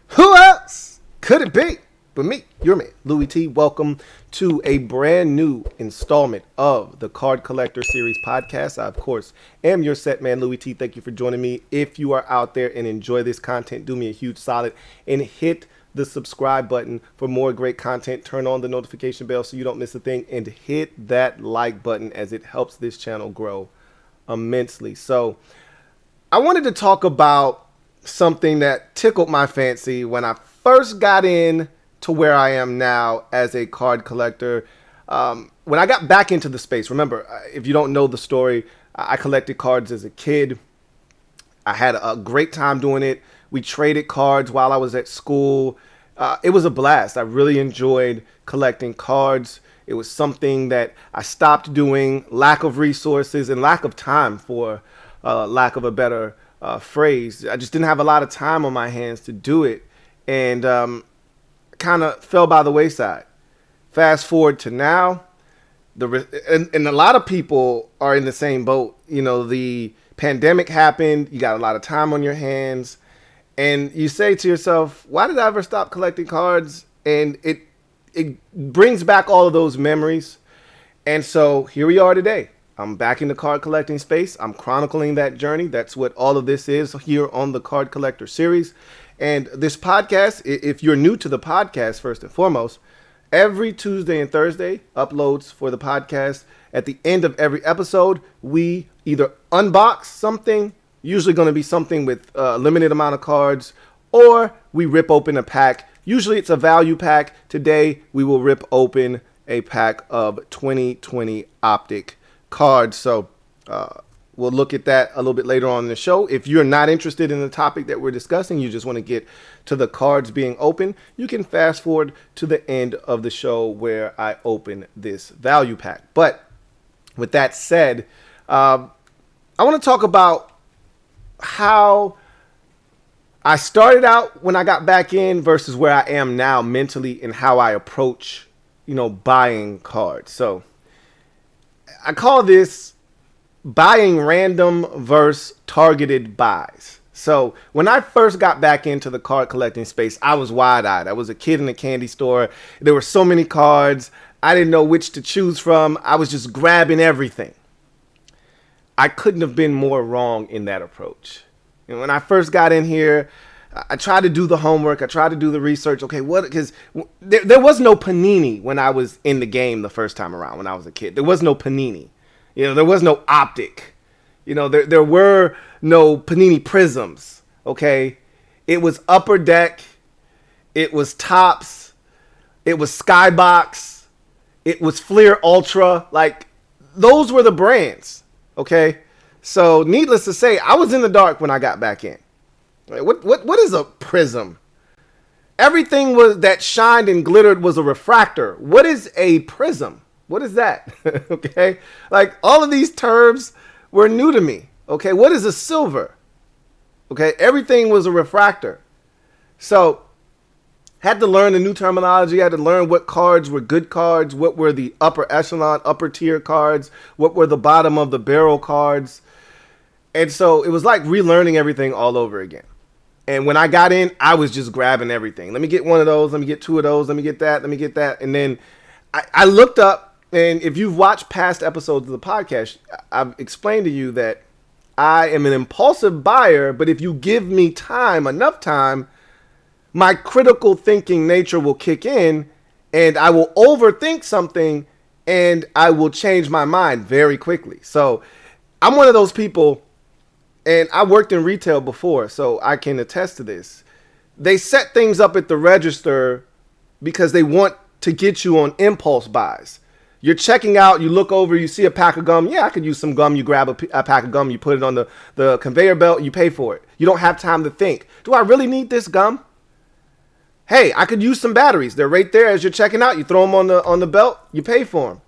Who else could it be but me, your man, Louie T? Welcome to a brand new installment of the Card Collector Series podcast. I, of course, am your set man, Louie T. Thank you for joining me. If you are out there and enjoy this content, do me a huge solid and hit the subscribe button for more great content. Turn on the notification bell so you don't miss a thing, and hit that like button as it helps this channel grow immensely. So I wanted to talk about something that tickled my fancy when I first got in to where I am now as a card collector. When I got back into the space, remember, if you don't know the story, I collected cards as a kid. I had a great time doing it. We traded cards while I was at school. It was a blast. I really enjoyed collecting cards. It was something that I stopped doing, lack of resources and lack of time, for lack of a better phrase. I just didn't have a lot of time on my hands to do it, and kind of fell by the wayside. Fast forward to now, and a lot of people are in the same boat. You know, the pandemic happened, you got a lot of time on your hands, and you say to yourself, why did I ever stop collecting cards? And it brings back all of those memories. And so here we are today. I'm back in the card collecting space. I'm chronicling that journey. That's what all of this is here on the Card Collector Series. And this podcast, if you're new to the podcast, first and foremost, every Tuesday and Thursday uploads for the podcast. At the end of every episode, we either unbox something, usually going to be something with a limited amount of cards, or we rip open a pack. Usually it's a value pack. Today, we will rip open a pack of 2020 Optic cards. So we'll look at that a little bit later on in the show. If you're not interested in the topic that we're discussing, you just want to get to the cards being open, you can fast forward to the end of the show where I open this value pack. But with that said, I want to talk about how I started out when I got back in versus where I am now mentally, and how I approach, buying cards. So I call this buying random versus targeted buys. So when I first got back into the card collecting space, I was wide-eyed. I was a kid in a candy store. There were so many cards. I didn't know which to choose from. I was just grabbing everything. I couldn't have been more wrong in that approach. And when I first got in here, I tried to do the homework. I tried to do the research. Okay, because there was no Panini when I was in the game the first time around when I was a kid. There was no Panini. There was no Optic. There were no Panini Prisms. Okay, it was Upper Deck. It was Topps. It was Skybox. It was Fleer Ultra. Like, those were the brands. Okay, so needless to say, I was in the dark when I got back in. What is a prism? Everything that shined and glittered was a refractor. What is a prism? What is that? Okay, like, all of these terms were new to me. Okay, what is a silver? Okay, everything was a refractor. So had to learn the new terminology. Had to learn what cards were good cards, what were the upper echelon, upper tier cards, what were the bottom of the barrel cards. And so it was like relearning everything all over again. And when I got in, I was just grabbing everything. Let me get one of those. Let me get two of those. Let me get that. Let me get that. And then I looked up, and if you've watched past episodes of the podcast, I've explained to you that I am an impulsive buyer, but if you give me time, enough time, my critical thinking nature will kick in, and I will overthink something, and I will change my mind very quickly. So I'm one of those people, and I worked in retail before, so I can attest to this. They set things up at the register because they want to get you on impulse buys. You're checking out, you look over, you see a pack of gum. Yeah, I could use some gum. You grab a pack of gum, you put it on the conveyor belt, you pay for it. You don't have time to think. Do I really need this gum? Hey, I could use some batteries. They're right there as you're checking out. You throw them on the belt, you pay for them.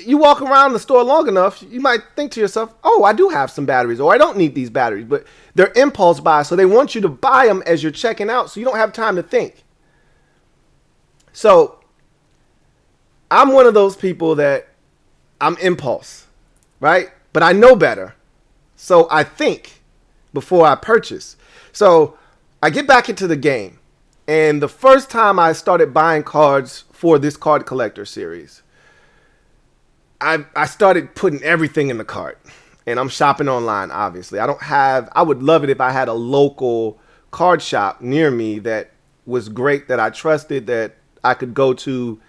You walk around the store long enough, you might think to yourself, oh, I do have some batteries, or I don't need these batteries. But they're impulse buys, so they want you to buy them as you're checking out, so you don't have time to think. So I'm one of those people that I'm impulse, right? But I know better. So I think before I purchase. So I get back into the game. And the first time I started buying cards for this card collector series, I started putting everything in the cart. And I'm shopping online, obviously. I would love it if I had a local card shop near me that was great, that I trusted, that I could go to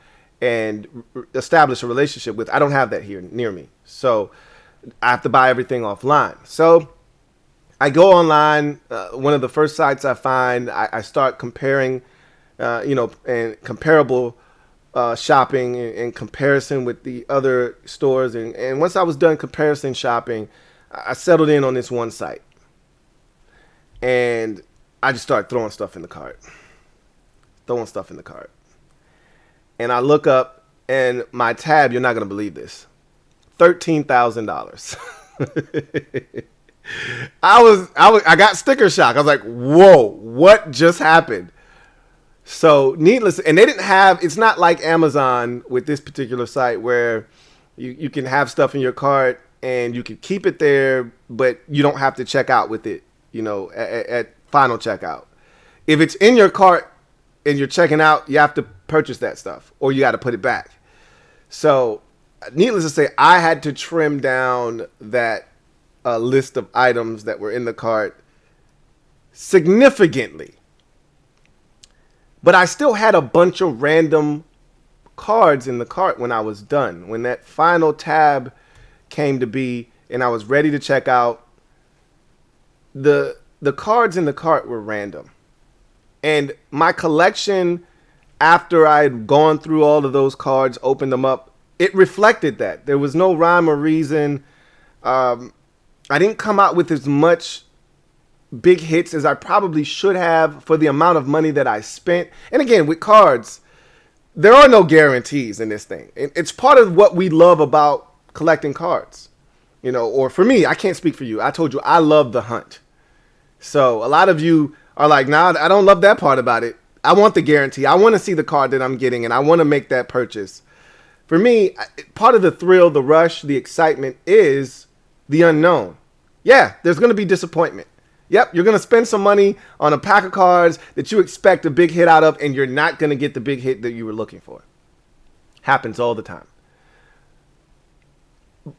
and establish a relationship with. I don't have that here near me. So I have to buy everything offline. So I go online. One of the first sites I find, I start comparing, and comparable shopping in comparison with the other stores. And once I was done comparison shopping, I settled in on this one site. And I just started throwing stuff in the cart. And I look up, and my tab, you're not going to believe this, $13,000. I got sticker shock. I was like, whoa, what just happened? So and they didn't have, it's not like Amazon with this particular site where you can have stuff in your cart and you can keep it there, but you don't have to check out with it, at final checkout. If it's in your cart and you're checking out, you have to purchase that stuff or you got to put it back. So needless to say, I had to trim down that list of items that were in the cart significantly. But I still had a bunch of random cards in the cart when I was done. When that final tab came to be and I was ready to check out, the cards in the cart were random. And my collection, after I had gone through all of those cards, opened them up, it reflected that. There was no rhyme or reason. I didn't come out with as much big hits as I probably should have for the amount of money that I spent. And again, with cards, there are no guarantees in this thing. It's part of what we love about collecting cards. Or for me, I can't speak for you. I told you I love the hunt. So a lot of you are like, nah, I don't love that part about it. I want the guarantee. I want to see the card that I'm getting, and I want to make that purchase. For me, part of the thrill, the rush, the excitement is the unknown. Yeah, there's going to be disappointment. Yep, you're going to spend some money on a pack of cards that you expect a big hit out of, and you're not going to get the big hit that you were looking for. Happens all the time.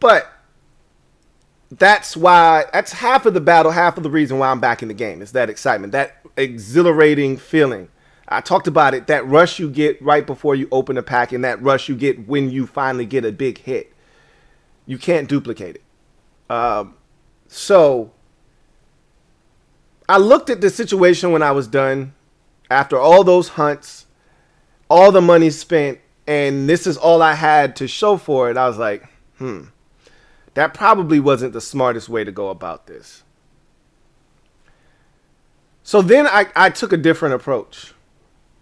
But that's half of the battle, half of the reason why I'm back in the game. Is that excitement, that exhilarating feeling. I talked about it, that rush you get right before you open a pack and that rush you get when you finally get a big hit. You can't duplicate it. So I looked at the situation when I was done, after all those hunts, all the money spent, and this is all I had to show for it. I was like, that probably wasn't the smartest way to go about this. So then I took a different approach,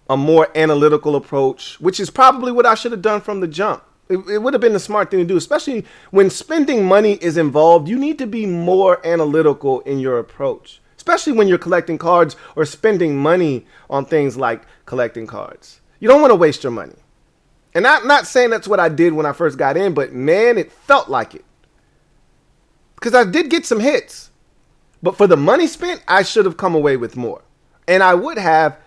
a more analytical approach, which is probably what I should have done from the jump. It would have been the smart thing to do, especially when spending money is involved. You need to be more analytical in your approach, especially when you're collecting cards or spending money on things like collecting cards. You don't want to waste your money. And I'm not saying that's what I did when I first got in, but man, it felt like it. Because I did get some hits. But for the money spent, I should have come away with more. And I would have,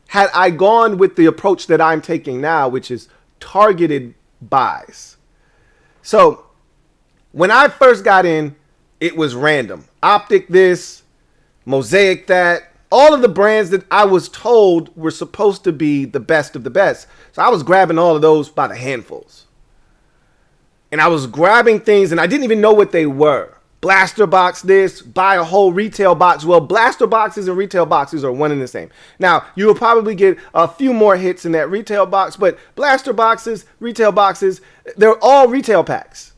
had I gone with the approach that I'm taking now, which is targeted buys. So when I first got in, it was random. Optic this, Mosaic that, all of the brands that I was told were supposed to be the best of the best. So I was grabbing all of those by the handfuls. And I was grabbing things and I didn't even know what they were. Blaster box this, buy a whole retail box. Well, blaster boxes and retail boxes are one and the same. Now, you will probably get a few more hits in that retail box, but blaster boxes, retail boxes, they're all retail packs.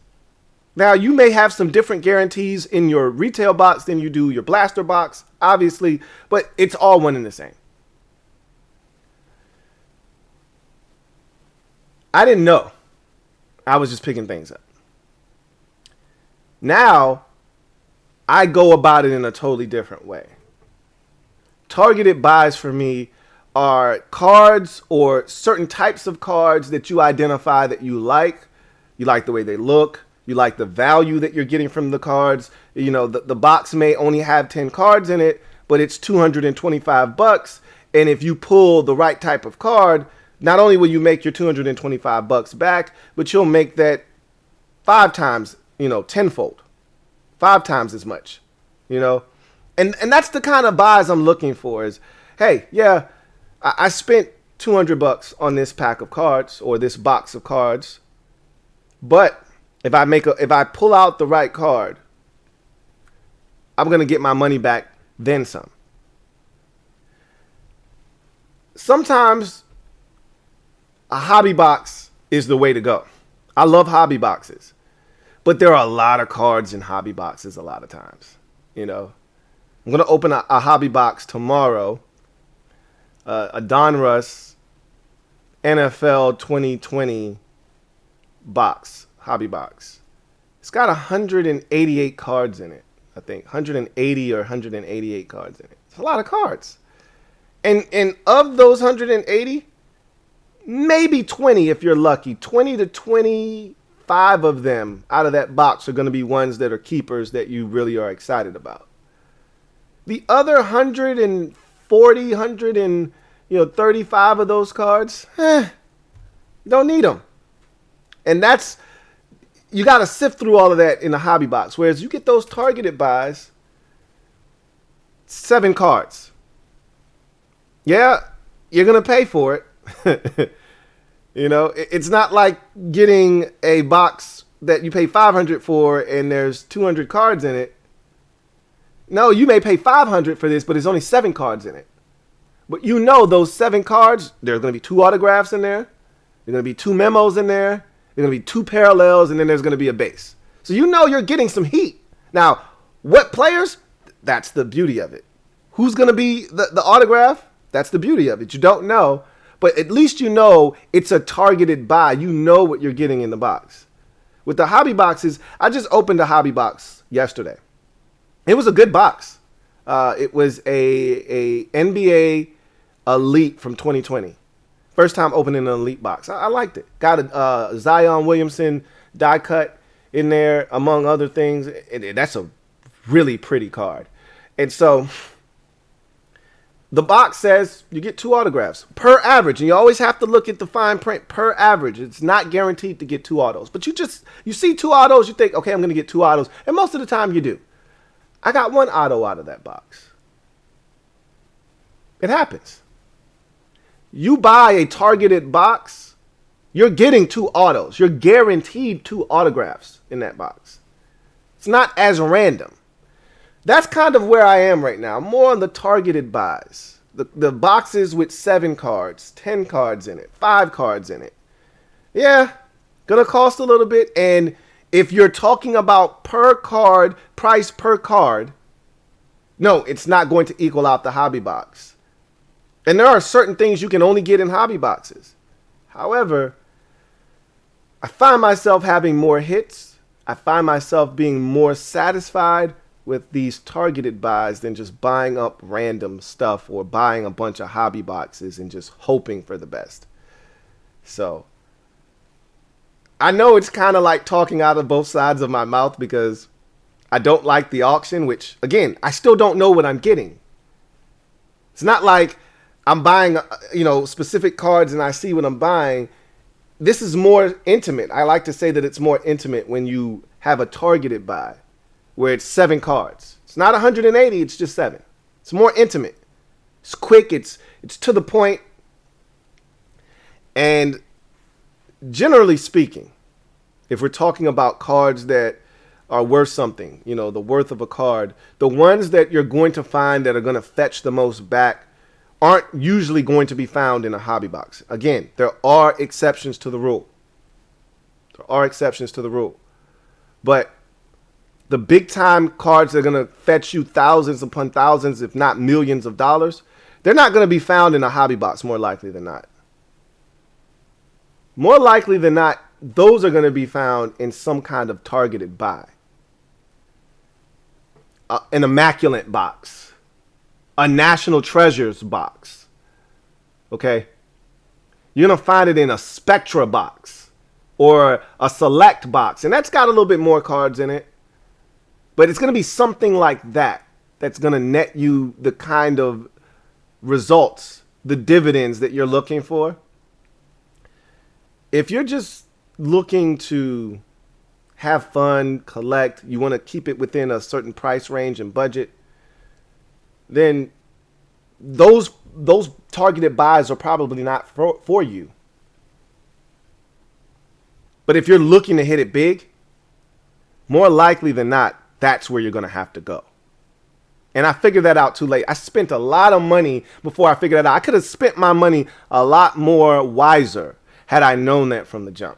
Now, you may have some different guarantees in your retail box than you do your blaster box, obviously, but it's all one and the same. I didn't know. I was just picking things up. Now, I go about it in a totally different way. Targeted buys for me are cards or certain types of cards that you identify that you like. You like the way they look. You like the value that you're getting from the cards. The box may only have 10 cards in it, but it's $225. And if you pull the right type of card, not only will you make your $225 back, but you'll make that 5 times, tenfold, 5 times as much, and that's the kind of buys I'm looking for is, hey, yeah, I spent $200 on this pack of cards or this box of cards, but if I pull out the right card, I'm going to get my money back, then some. Sometimes a hobby box is the way to go. I love hobby boxes, but there are a lot of cards in hobby boxes a lot of times. I'm going to open a hobby box tomorrow, a Donruss NFL 2020 box, hobby box. It's got 188 cards in it, I think. 180 or 188 cards in it. It's a lot of cards. And of those 180, maybe 20 if you're lucky. 20 to 25 of them out of that box are going to be ones that are keepers that you really are excited about. The other 140, 135 of those cards, don't need them. And you got to sift through all of that in the hobby box. Whereas you get those targeted buys, 7 cards. Yeah, you're going to pay for it. It's not like getting a box that you pay $500 for and there's 200 cards in it. No, you may pay $500 for this, but there's only 7 cards in it. But those 7 cards, there's going to be 2 autographs in there. There's going to be 2 memos in there. There's going to be 2 parallels, and then there's going to be a base. So you're getting some heat. Now, what players? That's the beauty of it. Who's going to be the autograph? That's the beauty of it. You don't know, but at least it's a targeted buy. You know what you're getting in the box. With the hobby boxes, I just opened a hobby box yesterday. It was a good box. It was a NBA Elite from 2020. First time opening an Elite box. I liked it. Got a Zion Williamson die cut in there, among other things. That's a really pretty card. And so the box says you get 2 autographs per average. And you always have to look at the fine print per average. It's not guaranteed to get 2 autos. But you see 2 autos, you think, okay, I'm going to get 2 autos. And most of the time you do. I got 1 auto out of that box. It happens. You buy a targeted box, you're getting 2 autos. You're guaranteed 2 autographs in that box. It's not as random. That's kind of where I am right now. More on the targeted buys. The boxes with 7 cards, 10 cards in it, 5 cards in it. Yeah, gonna cost a little bit. And if you're talking about per card, price per card, no, it's not going to equal out the hobby box. And there are certain things you can only get in hobby boxes. However, I find myself having more hits. I find myself being more satisfied with these targeted buys than just buying up random stuff or buying a bunch of hobby boxes and just hoping for the best. So I know it's kind of like talking out of both sides of my mouth because I don't like the auction, which, again, I still don't know what I'm getting. It's not like I'm buying, specific cards and I see what I'm buying. This is more intimate. I like to say that it's more intimate when you have a targeted buy where it's 7 cards. It's not 180, it's just 7. It's more intimate. It's quick, it's to the point. And generally speaking, if we're talking about cards that are worth something, the worth of a card, the ones that you're going to find that are going to fetch the most back aren't usually going to be found in a hobby box. Again, there are exceptions to the rule. But the big time cards that are going to fetch you thousands upon thousands, if not millions of dollars, they're not going to be found in a hobby box more likely than not. More likely than not, those are going to be found in some kind of targeted buy. An immaculate box. A National Treasures box. Okay? You're going to find it in a Spectra box or a Select box. And that's got a little bit more cards in it. But it's going to be something like that. that's going to net you the kind of results, the dividends that you're looking for. If you're just looking to have fun, collect, you want to keep it within a certain price range and budget, then those targeted buys are probably not for you. But if you're looking to hit it big, more likely than not, that's where you're going to have to go. And I figured that out too late. I spent a lot of money before I figured that out. I could have spent my money a lot more wiser had I known that from the jump.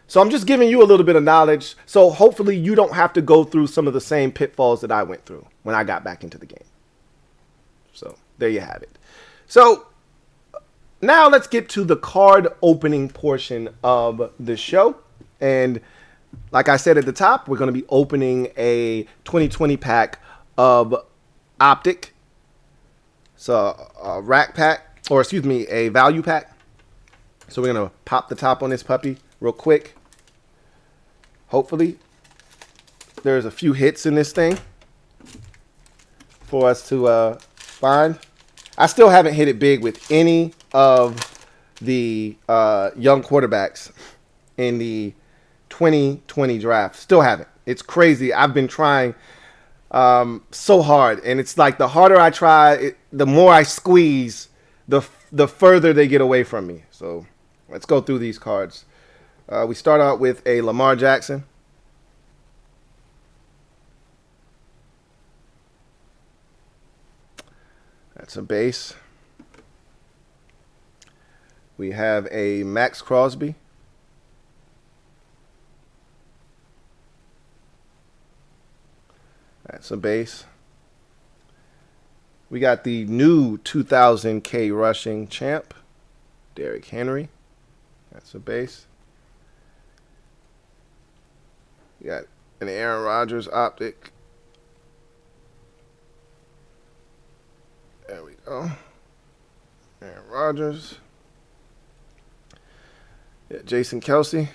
So I'm just giving you a little bit of knowledge. So hopefully you don't have to go through some of the same pitfalls that I went through when I got back into the game. So there you have it. So now let's get to the card opening portion of the show. And like I said at the top, we're going to be opening a 2020 pack of Optic. So a rack pack, or excuse me, a value pack. So we're going to pop the top on this puppy real quick. Hopefully there's a few hits in this thing for us to find. I still haven't hit it big with any of the young quarterbacks in the 2020 draft. Still haven't. It's crazy. I've been trying so hard, and it's like the harder I try, the more I squeeze, the further they get away from me. So let's go through these cards. We start out with a Lamar Jackson. That's a base. We have a Max Crosby. That's a base. We got the new 2000K rushing champ, Derrick Henry. That's a base. We got an Aaron Rodgers optic. There we go. Aaron Rodgers. Yeah, Jason Kelsey.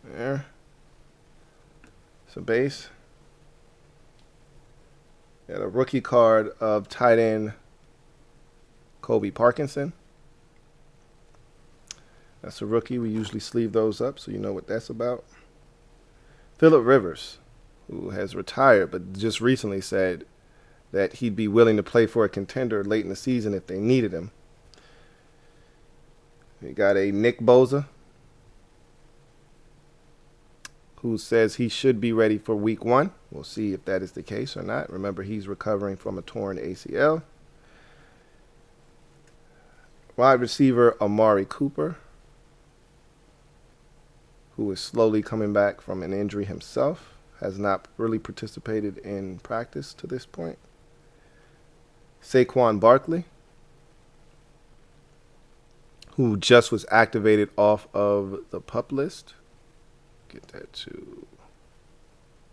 There. It's a base. Got a rookie card of tight end Kobe Parkinson. That's a rookie. We usually sleeve those up, so you know what that's about. Phillip Rivers, who has retired, but just recently said that he'd be willing to play for a contender late in the season if they needed him. We got a Nick Bosa, who says he should be ready for week 1. We'll see if that is the case or not. Remember, he's recovering from a torn ACL. Wide receiver Amari Cooper, who is slowly coming back from an injury himself, has not really participated in practice to this point. Saquon Barkley, who just was activated off of the PUP list. Get that to,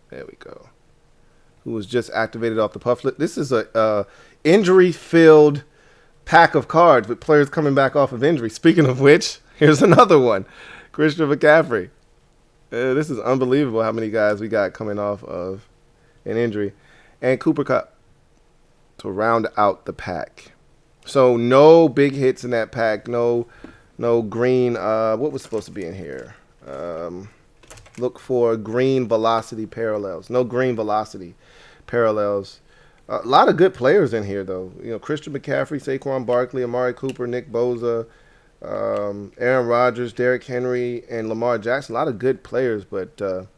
there we go. Who was just activated off the PUP list. This is a injury-filled pack of cards with players coming back off of injury. Speaking of which, here's another one. Christian McCaffrey. This is unbelievable how many guys we got coming off of an injury. And Cooper Kupp to round out the pack. So no big hits in that pack. No green. What was supposed to be in here? Look for green velocity parallels. No green velocity parallels. A lot of good players in here, though. You know, Christian McCaffrey, Saquon Barkley, Amari Cooper, Nick Bosa, Aaron Rodgers, Derrick Henry, and Lamar Jackson. A lot of good players, but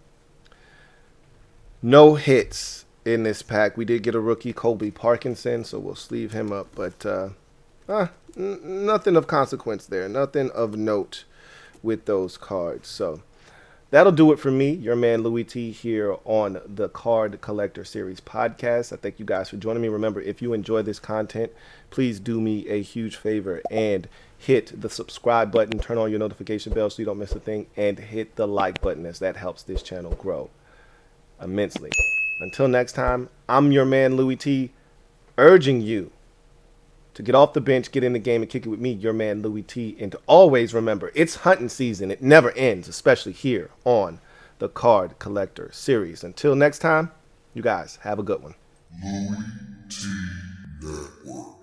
no hits in this pack. We did get a rookie, Kobe Parkinson, so we'll sleeve him up. But nothing of consequence there. Nothing of note with those cards. So that'll do it for me, your man Louie T, here on the Card Collector Series podcast. I thank you guys for joining me. Remember, if you enjoy this content, please do me a huge favor and hit the subscribe button, turn on your notification bell so you don't miss a thing, and hit the like button, as that helps this channel grow immensely. Until next time, I'm your man Louie T, urging you to get off the bench, get in the game, and kick it with me, your man Louie T. And to always remember, it's hunting season. It never ends, especially here on the Card Collector Series. Until next time, You guys have a good one. Louie T Network.